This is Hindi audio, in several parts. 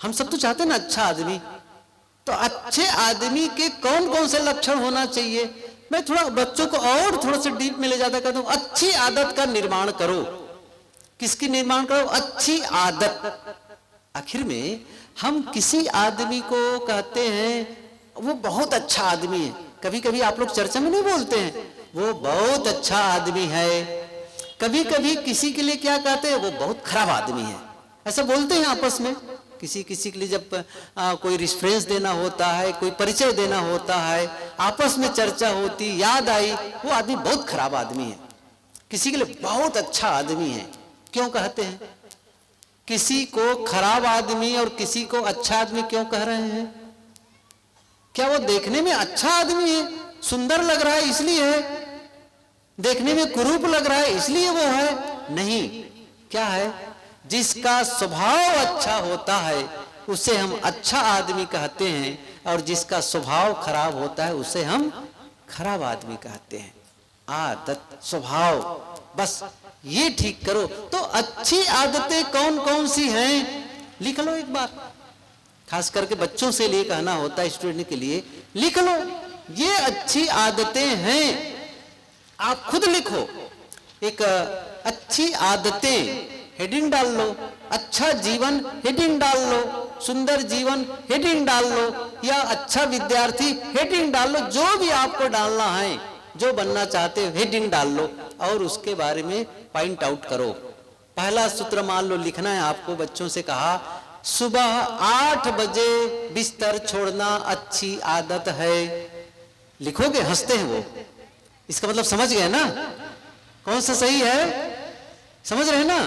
हम सब तो चाहते हैं ना अच्छा आदमी। तो अच्छे आदमी के कौन कौन से लक्षण होना चाहिए? मैं थोड़ा बच्चों को और थोड़ा सा डीप में ले जाता कहता हूं, अच्छी आदत का निर्माण करो। किसकी निर्माण करो? अच्छी आदत। आखिर में हम किसी आदमी को कहते हैं वो बहुत अच्छा आदमी है, कभी कभी आप लोग चर्चा में नहीं बोलते हैं वो बहुत अच्छा आदमी है, कभी कभी किसी के लिए क्या कहते हैं वो बहुत खराब आदमी है, ऐसा बोलते हैं आपस में। किसी किसी के लिए जब कोई रेफरेंस देना होता है, कोई परिचय देना होता है, आपस में चर्चा होती, याद आई वो आदमी बहुत खराब आदमी है, किसी के लिए बहुत अच्छा आदमी है। क्यों कहते हैं? किसी को खराब आदमी और किसी को अच्छा आदमी क्यों कह रहे हैं? क्या वो देखने में अच्छा आदमी है, सुंदर लग रहा है इसलिए है? देखने में कुरूप लग रहा है इसलिए वो है? नहीं। क्या है? जिसका स्वभाव अच्छा होता है उसे हम अच्छा आदमी कहते हैं, और जिसका स्वभाव खराब होता है उसे हम खराब आदमी कहते हैं। आदत, स्वभाव, बस ये ठीक करो। तो अच्छी आदतें कौन कौन सी हैं लिख लो एक बार, खास करके बच्चों से लिए कहना होता है, स्टूडेंट के लिए लिख लो ये अच्छी आदतें हैं। आप खुद लिखो, एक अच्छी आदतें हेडिंग डाल लो, अच्छा जीवन हेडिंग डाल लो, सुंदर जीवन हेडिंग डाल लो, या अच्छा विद्यार्थी हेडिंग डाल लो, जो भी आपको डालना है, जो बनना चाहते हो हेडिंग डाल लो और उसके बारे में पॉइंट आउट करो। पहला सूत्र मान लो लिखना है आपको, बच्चों से कहा सुबह 8 बजे बिस्तर छोड़ना अच्छी आदत है। लिखोगे? हंसते हैं वो, इसका मतलब समझ गए ना कौन सा सही है? समझ रहे ना?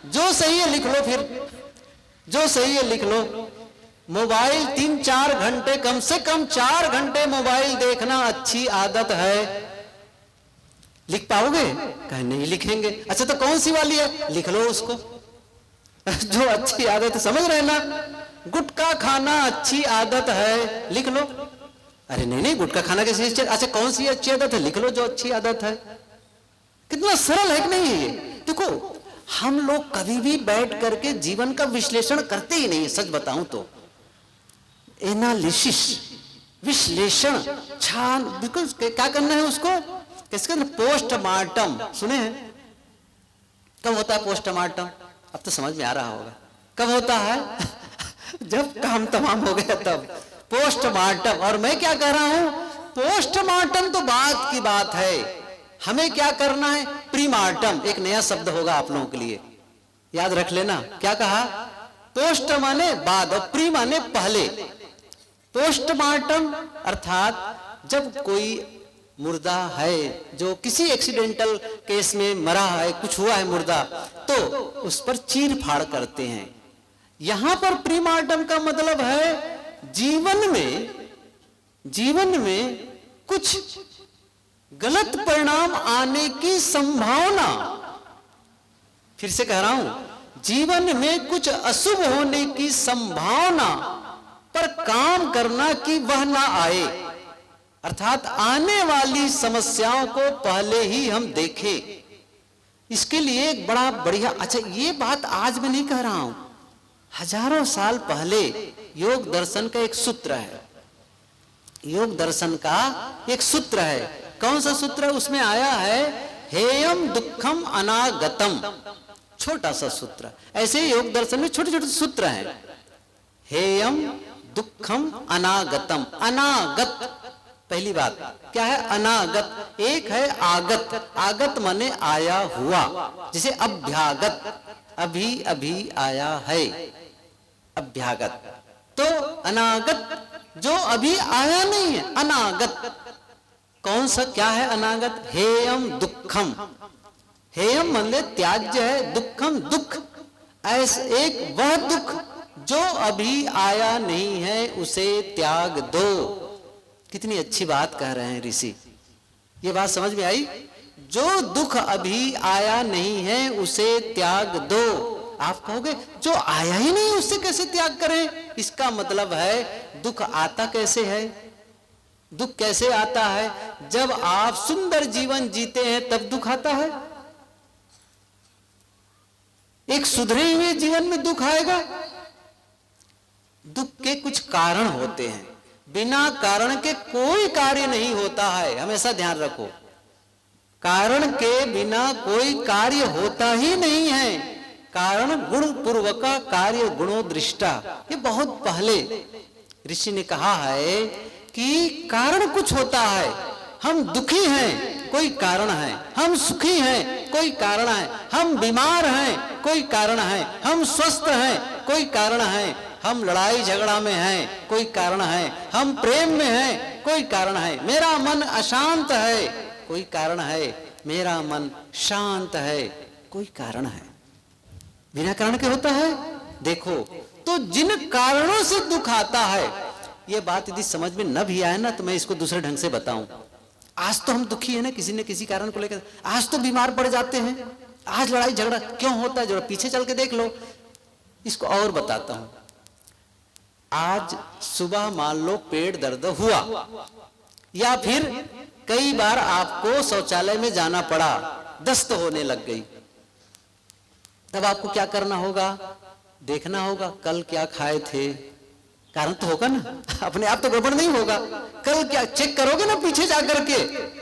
जो सही है लिख लो, फिर जो सही है लिख लो। मोबाइल 3-4 घंटे, कम से कम 4 घंटे मोबाइल देखना अच्छी आदत है। लिख पाओगे? कहीं नहीं लिखेंगे। अच्छा तो कौन सी वाली है? लिख लो उसको जो अच्छी आदत है। समझ रहे ना? गुटखा खाना अच्छी आदत है, लिख लो। अरे नहीं नहीं, गुटखा खाना कैसे? अच्छा कौन सी अच्छी आदत है? लिख लो जो अच्छी आदत है। कितना सरल है कि नहीं ये? देखो हम लोग कभी भी बैठ करके जीवन का विश्लेषण करते ही नहीं, सच बताऊं तो। एनालिसिस, विश्लेषण, छान, बिल्कुल क्या करना है उसको? किसके? पोस्टमार्टम सुने हैं? कब होता है पोस्टमार्टम? अब तो समझ में आ रहा होगा कब होता है जब काम तमाम हो गया तब पोस्टमार्टम। और मैं क्या कह रहा हूं? पोस्टमार्टम तो बात की बात है, हमें क्या करना है? प्रीमार्टम। एक नया शब्द होगा आप लोगों के लिए, याद रख लेना। क्या कहा? पोस्ट माने बाद और प्री माने पहले। पोस्टमार्टम अर्थात जब कोई मुर्दा है जो किसी एक्सीडेंटल केस में मरा है, कुछ हुआ है मुर्दा, तो उस पर चीर फाड़ करते हैं। यहां पर प्रीमार्टम का मतलब है जीवन में कुछ गलत परिणाम आने की संभावना। फिर से कह रहा हूं, जीवन में कुछ अशुभ होने की संभावना पर काम करना कि वह ना आए, अर्थात आने वाली समस्याओं को पहले ही हम देखें। इसके लिए एक बड़ा बढ़िया, अच्छा ये बात आज मैं नहीं कह रहा हूं, हजारों साल पहले योग दर्शन का एक सूत्र है। योग दर्शन का एक सूत्र है। कौन सा सूत्र है? उसमें आया है हेयम दुखम अनागतम, छोटा सा सूत्र। ऐसे योग दर्शन में छोटे छोटे सूत्र हैं। हेयम दुखम अनागतम, अनागत पहली बात क्या है? अनागत। एक है आगत, आगत माने आया हुआ, जैसे अभ्यागत, अभी अभी आया है, अभ्यागत। तो अनागत जो अभी आया नहीं है, अनागत। कौन सा क्या है अनागत? हेयम दुखम। हेयम मतलब त्याज्य है, दुखम दुख, ऐसा एक वह दुख जो अभी आया नहीं है उसे त्याग दो। कितनी अच्छी बात कह रहे हैं ऋषि, ये बात समझ में आई? जो दुख अभी आया नहीं है उसे त्याग दो। आप कहोगे जो आया ही नहीं उससे कैसे त्याग करें? इसका मतलब है दुख आता कैसे है? दुख कैसे आता है? जब आप सुंदर जीवन जीते हैं तब दुख आता है। एक सुधरे हुए जीवन में दुख आएगा? के कुछ कारण होते हैं, बिना कारण के कोई कार्य नहीं होता है, हमेशा ध्यान रखो। कारण के बिना कोई कार्य होता ही नहीं है। कारण गुण पूर्वक कार्य गुणो दृष्टा, ये बहुत पहले ऋषि ने कहा है कि कारण कुछ होता है। हम दुखी हैं, कोई कारण है। हम सुखी हैं, कोई कारण है। हम बीमार हैं, कोई कारण है। हम स्वस्थ हैं, कोई कारण है। हम लड़ाई झगड़ा में हैं, कोई कारण है। हम प्रेम में हैं, कोई कारण है। मेरा मन अशांत है, कोई कारण है। मेरा मन शांत है, कोई कारण है। बिना कारण के होता है? देखो, तो जिन कारणों से दुख आता है, ये बात यदि समझ में न भी आए ना तो मैं इसको दूसरे ढंग से बताऊं। आज तो हम दुखी है ना किसी न किसी कारण को लेकर, आज तो बीमार पड़ जाते हैं, आज लड़ाई झगड़ा क्यों होता है, जरा पीछे चल के देख लो। इसको और बताता हूं। आज सुबह मान लो पेट दर्द हुआ, या फिर कई बार आपको शौचालय में जाना पड़ा, दस्त होने लग गई, तब आपको क्या करना होगा? देखना होगा कल क्या खाए थे। कारण तो होगा ना, अपने आप तो गड़बड़ नहीं होगा। कल क्या चेक करोगे ना पीछे जाकर के।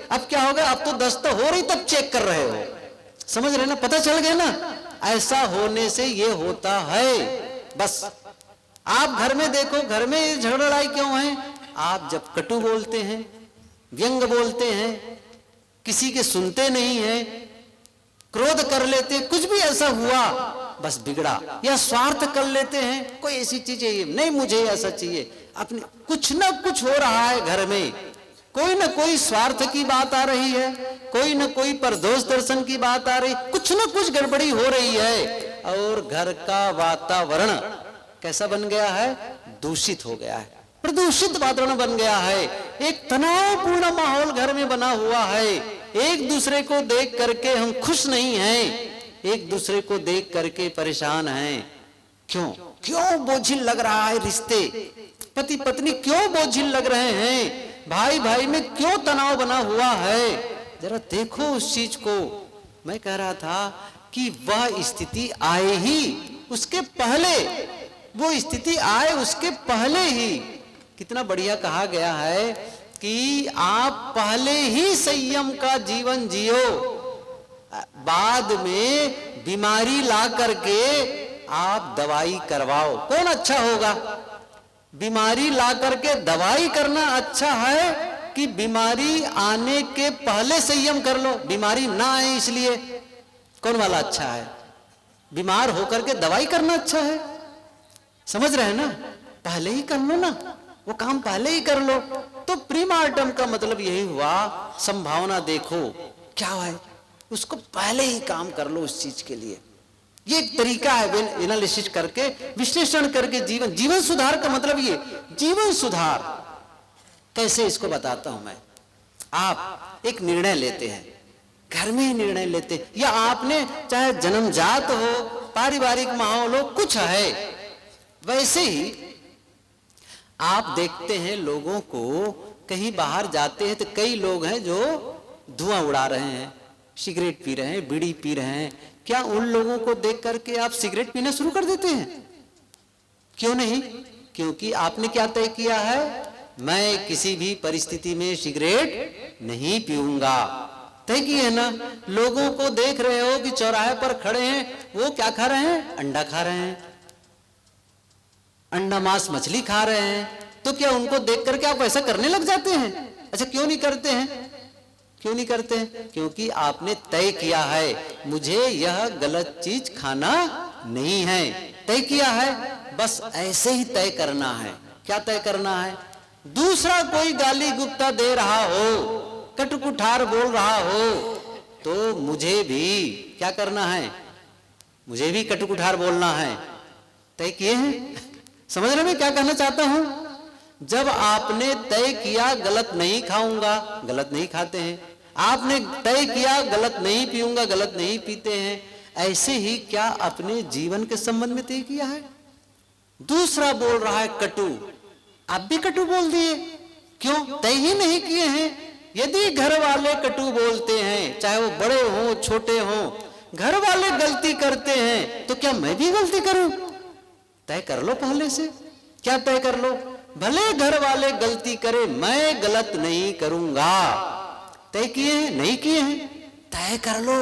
अब क्या होगा? अब तो दस्त हो रही तब चेक कर रहे हो, समझ रहे ना, पता चल गया ना। ऐसा होने से ये होता है। बस आप घर में देखो, घर में झगड़ा लड़ाई क्यों है? आप जब कटु बोलते हैं, व्यंग बोलते हैं, किसी के सुनते नहीं है, क्रोध कर लेते, कुछ भी ऐसा हुआ बस बिगड़ा, या स्वार्थ कर लेते हैं, कोई ऐसी चीज चाहिए नहीं, मुझे ऐसा चाहिए, अपने कुछ ना कुछ हो रहा है घर में। कोई ना कोई स्वार्थ की बात आ रही है, कोई ना कोई परदोष दर्शन की बात आ रही, कुछ ना कुछ गड़बड़ी हो रही है। और घर का वातावरण कैसा बन गया है? दूषित हो गया है, प्रदूषित वातावरण बन गया है। एक तनावपूर्ण माहौल घर में बना हुआ है। एक दूसरे को देख करके हम खुश नहीं हैं, एक दूसरे को देख करके परेशान हैं। क्यों क्यों बोझिल लग रहा है रिश्ते? पति पत्नी क्यों बोझिल लग रहे हैं? भाई भाई में क्यों तनाव बना हुआ है? जरा देखो उस चीज को। मैं कह रहा था कि वह स्थिति आए ही उसके पहले, वो स्थिति आए उसके पहले ही, कितना बढ़िया कहा गया है कि आप पहले ही संयम का जीवन जियो, बाद में बीमारी ला करके आप दवाई करवाओ। कौन अच्छा होगा? बीमारी ला करके दवाई करना अच्छा है कि बीमारी आने के पहले संयम कर लो, बीमारी ना आए इसलिए? कौन वाला अच्छा है? बीमार होकर के दवाई करना अच्छा है? समझ रहे हैं ना? पहले ही कर लो ना, वो काम पहले ही कर लो। तो प्रीमार्टम का मतलब यही हुआ, संभावना देखो क्या है, उसको पहले ही काम कर लो उस चीज के लिए। ये एक तरीका है एनालिसिस करके, विश्लेषण करके जीवन सुधार का मतलब ये जीवन सुधार कैसे, इसको बताता हूं मैं। आप एक निर्णय लेते हैं, घर में ही निर्णय लेते हैं, या आपने चाहे जन्मजात हो, पारिवारिक माहौल हो, कुछ है, वैसे ही आप देखते हैं लोगों को, कहीं बाहर जाते हैं तो कई लोग हैं जो धुआं उड़ा रहे हैं, सिगरेट पी रहे हैं, बीड़ी पी रहे हैं। क्या उन लोगों को देख करके आप सिगरेट पीना शुरू कर देते हैं? क्यों नहीं? क्योंकि आपने क्या तय किया है? मैं किसी भी परिस्थिति में सिगरेट नहीं पीऊंगा, तय किए है ना। लोगों को देख रहे हो कि चौराहे पर खड़े हैं, वो क्या खा रहे हैं? अंडा खा रहे हैं, अंडा मांस मछली खा रहे हैं। तो क्या उनको देख करके आप ऐसा करने लग जाते हैं? अच्छा, क्यों नहीं करते हैं? क्यों नहीं करते हैं? क्योंकि आपने तय किया है मुझे यह गलत चीज खाना नहीं है, तय किया है। बस ऐसे ही तय करना है। क्या तय करना है? दूसरा कोई गाली गुप्ता दे रहा हो, कटुकुठार बोल रहा हो, तो मुझे भी क्या करना है? मुझे भी कटुकुठार बोलना है, तय किए हैं। समझ रहे मैं क्या कहना चाहता हूं? जब आपने तय किया गलत नहीं खाऊंगा, गलत नहीं खाते हैं। आपने तय किया गलत नहीं पीऊंगा, गलत नहीं पीते हैं। ऐसे ही क्या अपने जीवन के संबंध में तय किया है? दूसरा बोल रहा है कटु, आप भी कटु बोल दिए। क्यों? तय ही नहीं किए हैं। यदि घर वाले कटु बोलते हैं, चाहे वो बड़े हों छोटे हों, घर वाले गलती करते हैं, तो क्या मैं भी गलती करूं? तय कर लो पहले से। क्या तय कर लो? भले घर वाले गलती करे, मैं गलत नहीं करूंगा। तय किए हैं? नहीं किए हैं? तय कर लो,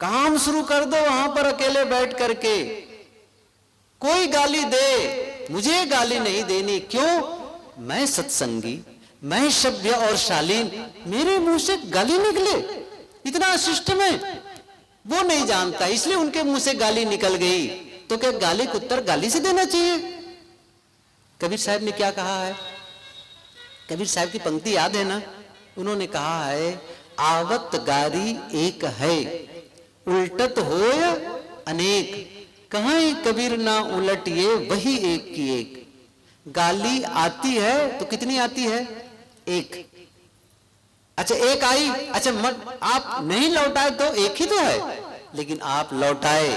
काम शुरू कर दो वहां पर अकेले बैठ करके। कोई गाली दे, मुझे गाली नहीं देनी। क्यों? मैं सत्संगी, मैं सभ्य और शालीन, मेरे मुंह से गाली निकले, इतना शिष्ट में वो नहीं जानता, इसलिए उनके मुंह से गाली निकल गई। तो क्या गाली को उत्तर गाली से देना चाहिए? कबीर साहब ने क्या कहा है? कबीर साहब की पंक्ति याद है ना? उन्होंने कहा है, आवत गारी एक है, उल्टत होय अनेक, कहीं कबीर ना उलटिए वही एक की एक। गाली आती है तो कितनी आती है? एक। अच्छा एक आई, अच्छा आप नहीं लौटाए तो एक ही तो है, लेकिन आप लौटाए।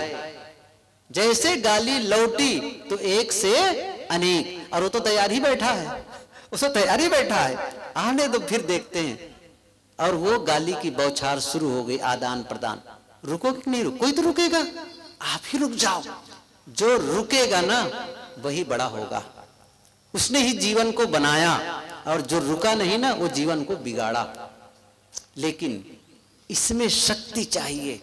जैसे गाली लौटी तो एक से अनेक, और वो तो तैयार ही बैठा है, उसको तैयार ही बैठा है, आने दो फिर देखते हैं। और वो गाली की बौछार शुरू हो गई, आदान प्रदान। रुको कि नहीं रुको? कोई तो रुकेगा, आप ही रुक जाओ। जो रुकेगा ना वही बड़ा होगा, उसने ही जीवन को बनाया, और जो रुका नहीं ना वो जीवन को बिगाड़ा। लेकिन इसमें शक्ति चाहिए।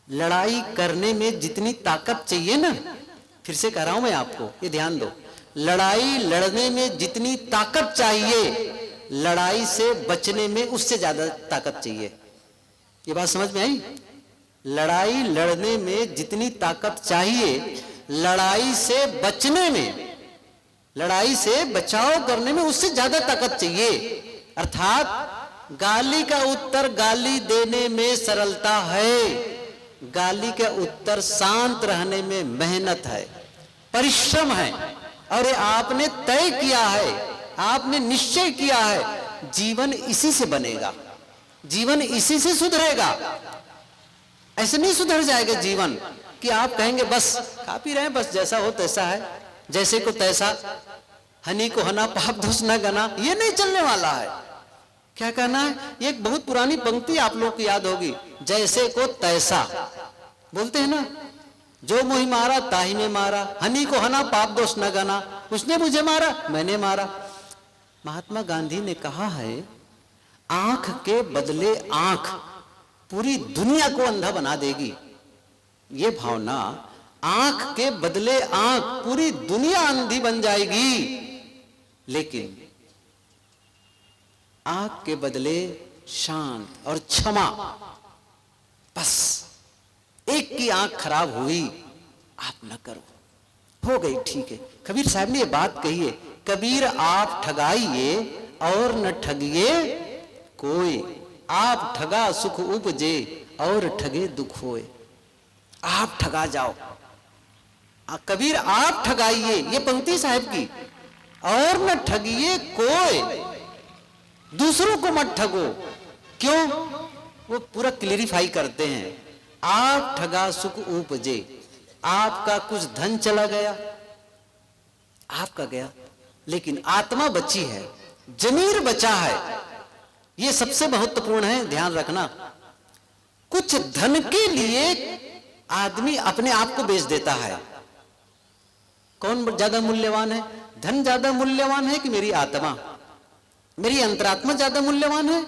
लड़ाई करने में जितनी ताकत चाहिए ना, फिर से कह रहा हूं मैं आपको, ये ध्यान दो, लड़ाई लड़ने में जितनी ताकत चाहिए, लड़ाई से बचने में उससे ज्यादा ताकत चाहिए। ये बात समझ में आई? लड़ाई लड़ने में जितनी ताकत चाहिए, लड़ाई से बचने में, लड़ाई से बचाव करने में उससे ज्यादा ताकत चाहिए। अर्थात गाली का उत्तर गाली देने में सरलता है, गाली का उत्तर शांत रहने में मेहनत है, परिश्रम है। और आपने तय किया है, आपने निश्चय किया है, जीवन इसी से बनेगा, जीवन इसी से सुधरेगा। ऐसे नहीं सुधर जाएगा जीवन कि आप कहेंगे बस खा पी रहे हैं, बस जैसा हो तैसा है, जैसे को तैसा, हनी को हना पाप दोष न गना। ये नहीं चलने वाला है। क्या कहना है? ये एक बहुत पुरानी पंक्ति आप लोग को याद होगी, जैसे को तैसा बोलते हैं ना, जो मुझे मारा ताही में मारा, हनी को हना पाप दोष न गना, उसने मुझे मारा मैंने मारा। महात्मा गांधी ने कहा है, आंख के बदले आंख पूरी दुनिया को अंधा बना देगी। ये भावना, आंख के बदले आंख पूरी दुनिया अंधी बन जाएगी, लेकिन आंख के बदले शांत और क्षमा। बस एक की आंख खराब हुई, आप न करो, हो गई ठीक है। कबीर साहब ने ये बात कही है, कबीर आप ठगाइए और न ठगिए कोई, आप ठगा सुख उपजे और ठगे दुख होए। आप ठगा जाओ, कबीर आप ठगाइए, ये पंक्ति साहब की, और न ठगिए कोई, दूसरों को मत ठगो। क्यों? वो पूरा क्लेरिफाई करते हैं, आप ठगा सुख उपजे, आपका कुछ धन चला गया, आपका गया, लेकिन आत्मा बची है, जमीर बचा है। ये सबसे महत्वपूर्ण है, ध्यान रखना। कुछ धन के लिए आदमी अपने आप को बेच देता है। कौन ज्यादा मूल्यवान है? धन ज्यादा मूल्यवान है कि मेरी आत्मा, मेरी अंतरात्मा ज्यादा मूल्यवान है?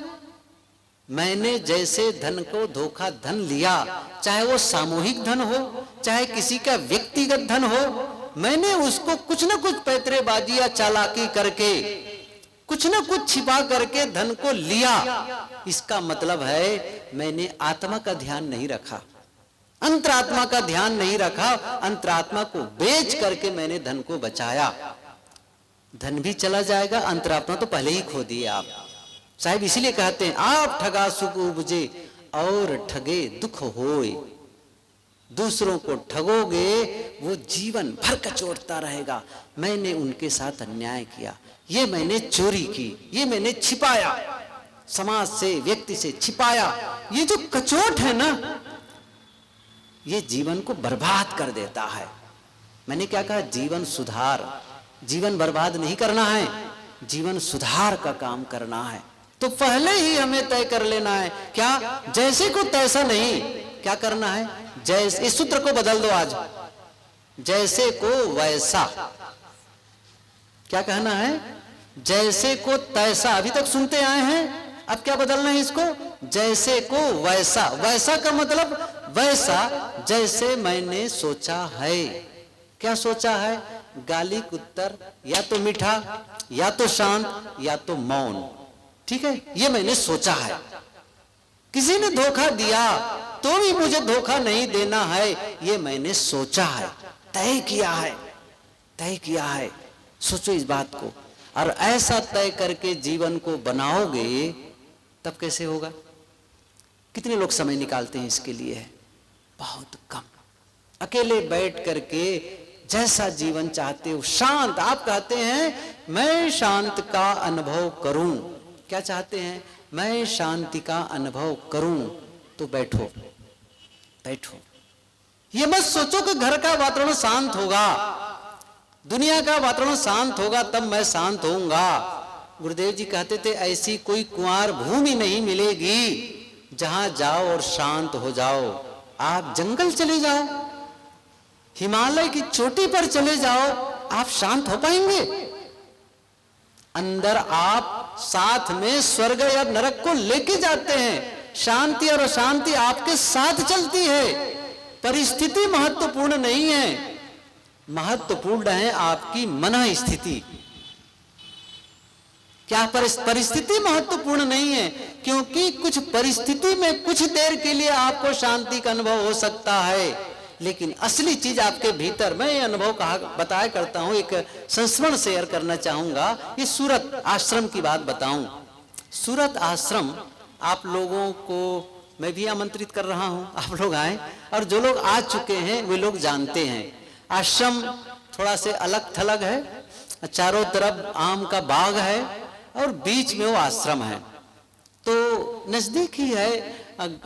मैंने जैसे धन को धोखा धन लिया, चाहे वो सामूहिक धन हो, चाहे किसी का व्यक्तिगत धन हो, मैंने उसको कुछ ना कुछ पैतरेबाजी या चालाकी करके, कुछ ना कुछ छिपा करके धन को लिया। इसका मतलब है मैंने आत्मा का ध्यान नहीं रखा, अंतरात्मा का ध्यान नहीं रखा, अंतरात्मा को बेच करके मैंने धन को बचाया। धन भी चला जाएगा, अंतरात्मा तो पहले ही खो दिए आप साहब। इसीलिए कहते हैं, आप ठगा सुख उपजे और ठगे दुख होए। दूसरों को ठगोगे वो जीवन भर कचोटता रहेगा, मैंने उनके साथ अन्याय किया, ये मैंने चोरी की, ये मैंने छिपाया, समाज से व्यक्ति से छिपाया। ये जो कचोट है ना, ये जीवन को बर्बाद कर देता है। मैंने क्या कहा? जीवन सुधार, जीवन बर्बाद नहीं करना है, जीवन सुधार का काम करना है। तो पहले ही हमें तय कर लेना है, क्या? जैसे को तैसा नहीं। क्या करना है? जैसे, इस सूत्र को बदल दो आज, जैसे को वैसा, क्या कहना है? जैसे को तैसा, अभी तक सुनते आए हैं, अब क्या बदलना है इसको? जैसे को वैसा। वैसा का मतलब वैसा जैसे मैंने सोचा है। क्या सोचा है? गाली उत्तर या तो मीठा, या तो शांत, या तो मौन। ठीक है, ये मैंने सोचा है। किसी ने धोखा दिया तो भी मुझे धोखा नहीं देना है, ये मैंने सोचा है, तय किया है, तय किया है। सोचो इस बात को, और ऐसा तय करके जीवन को बनाओगे तब कैसे होगा? कितने लोग समय निकालते हैं इसके लिए? है बहुत कम। अकेले बैठ करके जैसा जीवन चाहते हो, शांत, आप कहते हैं मैं शांत का अनुभव करूं। क्या चाहते हैं? मैं शांति का अनुभव करूं। तो बैठो, बैठो। ये मत सोचो कि घर का वातावरण शांत होगा, दुनिया का वातावरण शांत होगा तब मैं शांत होऊंगा। गुरुदेव जी कहते थे ऐसी कोई कुंवार भूमि नहीं मिलेगी जहां जाओ और शांत हो जाओ। आप जंगल चले जाओ, हिमालय की चोटी पर चले जाओ, आप शांत हो पाएंगे? अंदर आप साथ में स्वर्ग या नरक को लेके जाते हैं। शांति और अशांति आपके साथ चलती है। परिस्थिति महत्वपूर्ण नहीं है, महत्वपूर्ण है आपकी मन स्थिति। क्या परिस्थिति महत्वपूर्ण नहीं है? क्योंकि कुछ परिस्थिति में कुछ देर के लिए आपको शांति का अनुभव हो सकता है, लेकिन असली चीज आपके भीतर। मैं ये अनुभव बताया करता हूं, एक संस्मरण शेयर करना चाहूंगा। ये सूरत आश्रम की बात बताऊं। सूरत आश्रम आप लोगों को मैं भी आमंत्रित कर रहा हूं, आप लोग आए, और जो लोग आ चुके हैं वे लोग जानते हैं। आश्रम थोड़ा से अलग थलग है, चारों तरफ आम का बाग है और बीच में वो आश्रम है। तो नजदीक ही है,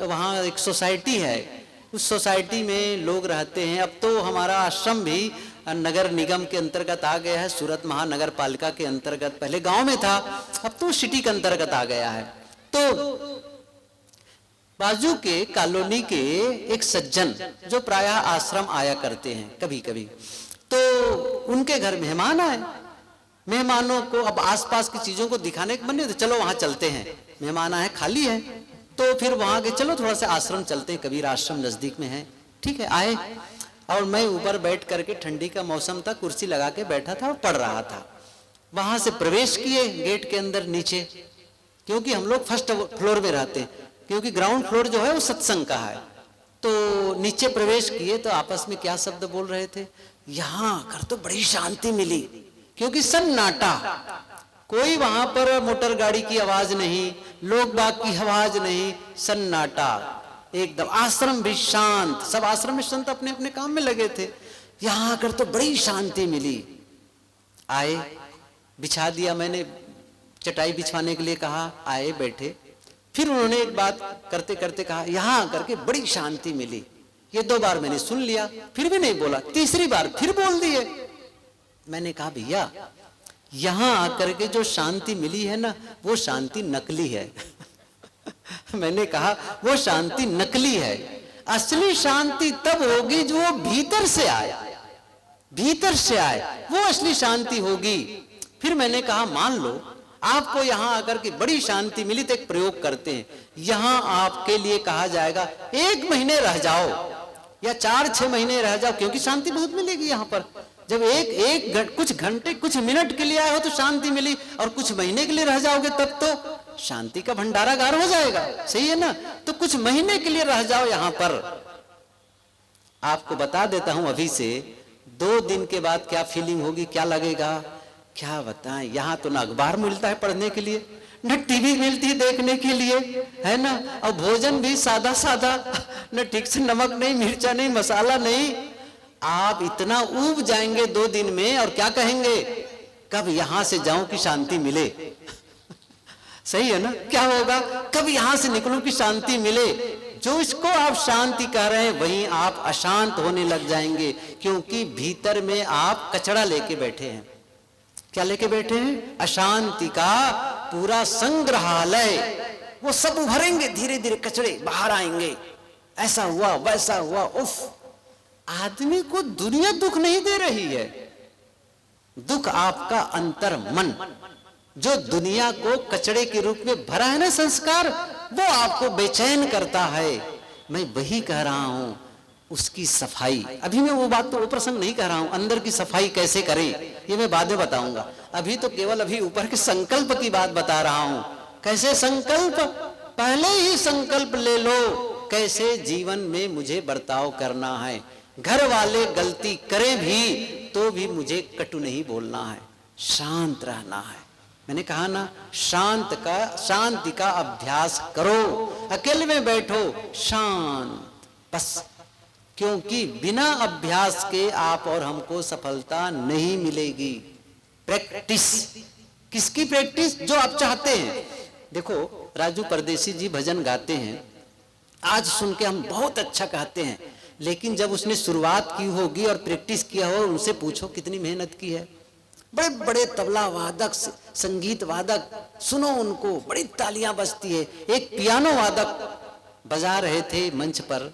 वहाँ एक सोसाइटी है, उस सोसाइटी में लोग रहते हैं। अब तो हमारा आश्रम भी नगर निगम के अंतर्गत आ गया है, सूरत महानगर पालिका के अंतर्गत। पहले गांव में था, अब तो सिटी के अंतर्गत आ गया है। तो बाजू के कॉलोनी के एक सज्जन जो प्रायः आश्रम आया करते हैं कभी कभी, तो उनके घर मेहमान आए। मेहमानों को अब आसपास की चीजों को दिखाने के मन नहीं, तो चलो वहां चलते हैं, मेहमान आए, खाली है, तो फिर वहां के चलो थोड़ा सा आश्रम चलते हैं, कबीर आश्रम नजदीक में है। ठीक है, आए, और मैं ऊपर बैठ करके, ठंडी का मौसम था, कुर्सी लगा के बैठा था और पढ़ रहा था। वहां से प्रवेश किए गेट के अंदर नीचे, क्योंकि हम लोग फर्स्ट फ्लोर में रहते हैं, क्योंकि ग्राउंड फ्लोर जो है वो सत्संग का है। तो नीचे प्रवेश किए तो आपस में क्या शब्द बोल रहे थे, यहां आकर तो बड़ी शांति मिली, क्योंकि सन्नाटा, कोई वहां पर मोटर गाड़ी की आवाज नहीं, लोग बाग की आवाज नहीं, सन्नाटा एकदम। आश्रम भी शांत, सब आश्रम में संत अपने अपने काम में लगे थे। यहां आकर तो बड़ी शांति मिली। आए, बिछा दिया, मैंने चटाई बिछवाने के लिए कहा, आए बैठे। फिर उन्होंने एक बात करते करते कहा, यहां आकर के बड़ी शांति मिली। ये 2 बार मैंने सुन लिया, फिर भी नहीं बोला, तीसरी बार फिर बोल दिए। मैंने कहा भैया, यहां आकर के जो शांति मिली है ना, वो शांति नकली है। मैंने कहा वो शांति नकली है, असली शांति तब होगी जो भीतर से आए, भीतर से आए, वो असली शांति होगी। फिर मैंने कहा मान लो आपको यहां आकर के बड़ी शांति मिली, तो एक प्रयोग करते हैं। यहां आपके लिए कहा जाएगा 1 महीने रह जाओ या 4-6 महीने रह जाओ, क्योंकि शांति बहुत मिलेगी यहां पर। जब कुछ घंटे कुछ मिनट के लिए आए हो तो शांति मिली, और कुछ महीने के लिए रह जाओगे तब तो शांति का भंडारागार हो जाएगा। सही है ना? तो कुछ महीने के लिए रह जाओ यहां पर। आपको बता देता हूं अभी से, 2 दिन के बाद क्या फीलिंग होगी, क्या लगेगा, क्या बताएं। यहां तो ना अखबार मिलता है पढ़ने के लिए, न टीवी मिलती है देखने के लिए, है ना, और भोजन भी सादा सादा, न ठीक से नमक नहीं, मिर्चा नहीं, मसाला नहीं। आप इतना ऊब जाएंगे 2 दिन में, और क्या कहेंगे, कब यहां से जाऊं कि शांति मिले। सही है ना? क्या होगा, कब यहां से निकलूं कि शांति मिले। जो इसको आप शांति कह रहे हैं वहीं आप अशांत होने लग जाएंगे, क्योंकि भीतर में आप कचरा लेके बैठे हैं। क्या लेके बैठे हैं? अशांति का पूरा संग्रहालय। वो सब उभरेंगे धीरे धीरे, कचरे बाहर आएंगे, ऐसा हुआ वैसा हुआ, उफ, आदमी को दुनिया दुख नहीं दे रही है, दुख आपका अंतर मन, जो दुनिया को कचड़े के रूप में भरा है ना संस्कार, वो आपको बेचैन करता है। मैं वही कह रहा हूं, उसकी सफाई। अभी मैं वो बात तो वो प्रसंग नहीं कह रहा हूं, अंदर की सफाई कैसे करें ये मैं बाद में बताऊंगा। अभी तो केवल अभी ऊपर के संकल्प की बात बता रहा हूं। कैसे संकल्प? पहले ही संकल्प ले लो कैसे जीवन में मुझे बर्ताव करना है। घर वाले गलती करें भी तो भी मुझे कटु नहीं बोलना है, शांत रहना है। मैंने कहा ना, शांति का अभ्यास करो, अकेले में बैठो शांत, बस। क्योंकि बिना अभ्यास के आप और हमको सफलता नहीं मिलेगी। प्रैक्टिस, किसकी प्रैक्टिस? जो आप चाहते हैं। देखो राजू परदेसी जी भजन गाते हैं, आज सुन के हम बहुत अच्छा कहते हैं, लेकिन जब उसने शुरुआत की होगी और प्रैक्टिस किया हो, उनसे पूछो कितनी मेहनत की है। बड़े बड़े तबला वादक, संगीत वादक, सुनो उनको, बड़ी तालियां बजती है। एक पियानो वादक बजा रहे थे मंच पर,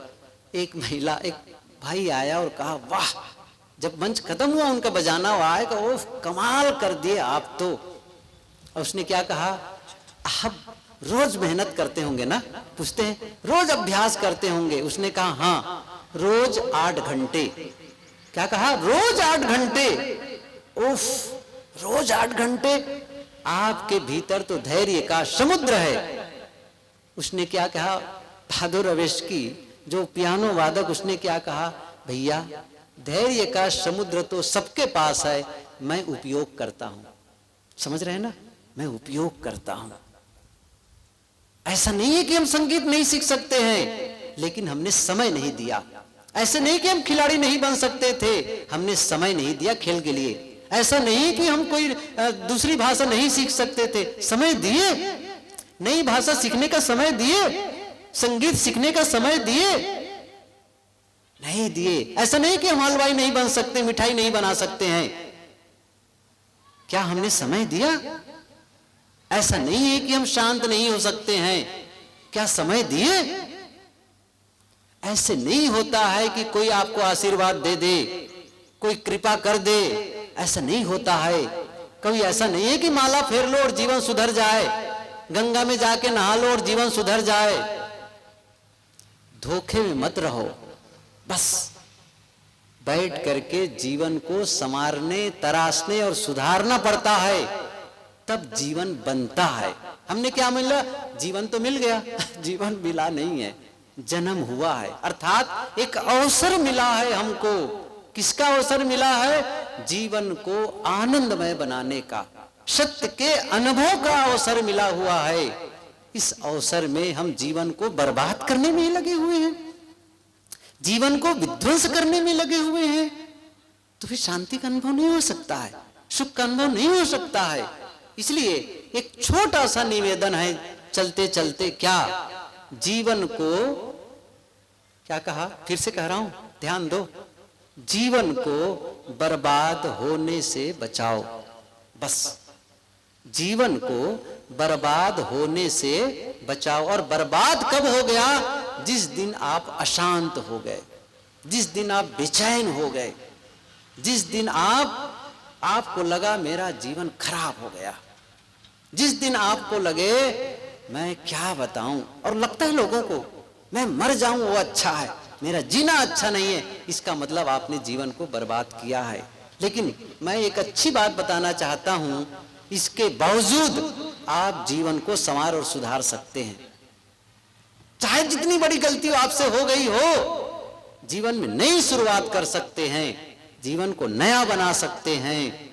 एक महिला, एक भाई आया और कहा वाह। जब मंच खत्म हुआ उनका बजाना हुआ है, ओह कमाल कर दिए आप तो। और उसने क्या कहा, आप रोज मेहनत करते होंगे ना? पूछते हैं रोज अभ्यास करते होंगे? उसने कहा हाँ, रोज 8 घंटे। क्या कहा? रोज 8 घंटे। उफ, रोज 8 घंटे। आपके भीतर तो धैर्य का समुद्र है। उसने क्या कहा, बहादुर रवेश की जो पियानो वादक, उसने क्या कहा, भैया धैर्य का समुद्र तो सबके पास है, मैं उपयोग करता हूं। समझ रहे हैं ना? मैं उपयोग करता हूं। ऐसा नहीं है कि हम संगीत नहीं सीख सकते हैं, लेकिन हमने समय नहीं दिया। ऐसे नहीं कि हम खिलाड़ी नहीं बन सकते थे, हमने समय नहीं दिया खेल के लिए। ऐसा नहीं कि हम कोई दूसरी भाषा नहीं सीख सकते थे, समय दिए। नई भाषा सीखने का समय दिए, संगीत सीखने का समय दिए, नहीं दिए। ऐसा नहीं कि हम हलवाई नहीं बन सकते, मिठाई नहीं बना सकते हैं, क्या हमने समय दिया? ऐसा नहीं है कि हम शांत नहीं हो सकते हैं, क्या समय दिए? ऐसे नहीं होता है कि कोई आपको आशीर्वाद दे दे, कोई कृपा कर दे, ऐसा नहीं होता है। कभी ऐसा नहीं है कि माला फेर लो और जीवन सुधर जाए, गंगा में जाके नहा लो और जीवन सुधर जाए। धोखे में मत रहो, बस बैठ करके जीवन को संवारने, तराशने और सुधारना पड़ता है, तब जीवन बनता है। हमने क्या मिला? जीवन तो मिल गया, जीवन मिला नहीं है, जन्म हुआ है, अर्थात एक अवसर मिला है हमको। किसका अवसर मिला है? जीवन को आनंदमय बनाने का, सत्य के अनुभव का अवसर मिला हुआ है। इस अवसर में हम जीवन को बर्बाद करने में लगे हुए हैं, जीवन को विध्वंस करने में लगे हुए हैं, तो फिर शांति का अनुभव नहीं हो सकता है, सुख का अनुभव नहीं हो सकता है। इसलिए एक छोटा सा निवेदन है चलते चलते, क्या जीवन को, क्या कहा, फिर से कह रहा हूं, ध्यान दो, जीवन को बर्बाद होने से बचाओ। बस जीवन को बर्बाद होने से बचाओ। और बर्बाद कब हो गया? जिस दिन आप अशांत हो गए, जिस दिन आप बेचैन हो गए, जिस दिन आपको लगा मेरा जीवन खराब हो गया, जिस दिन आपको लगे मैं क्या बताऊं, और लगता है लोगों को मैं मर जाऊं वो अच्छा है, मेरा जीना अच्छा नहीं है, इसका मतलब आपने जीवन को बर्बाद किया है। लेकिन मैं एक अच्छी बात बताना चाहता हूं, इसके बावजूद आप जीवन को संवार और सुधार सकते हैं। चाहे जितनी बड़ी गलती आपसे हो गई हो, जीवन में नई शुरुआत कर सकते हैं, जीवन को नया बना सकते हैं।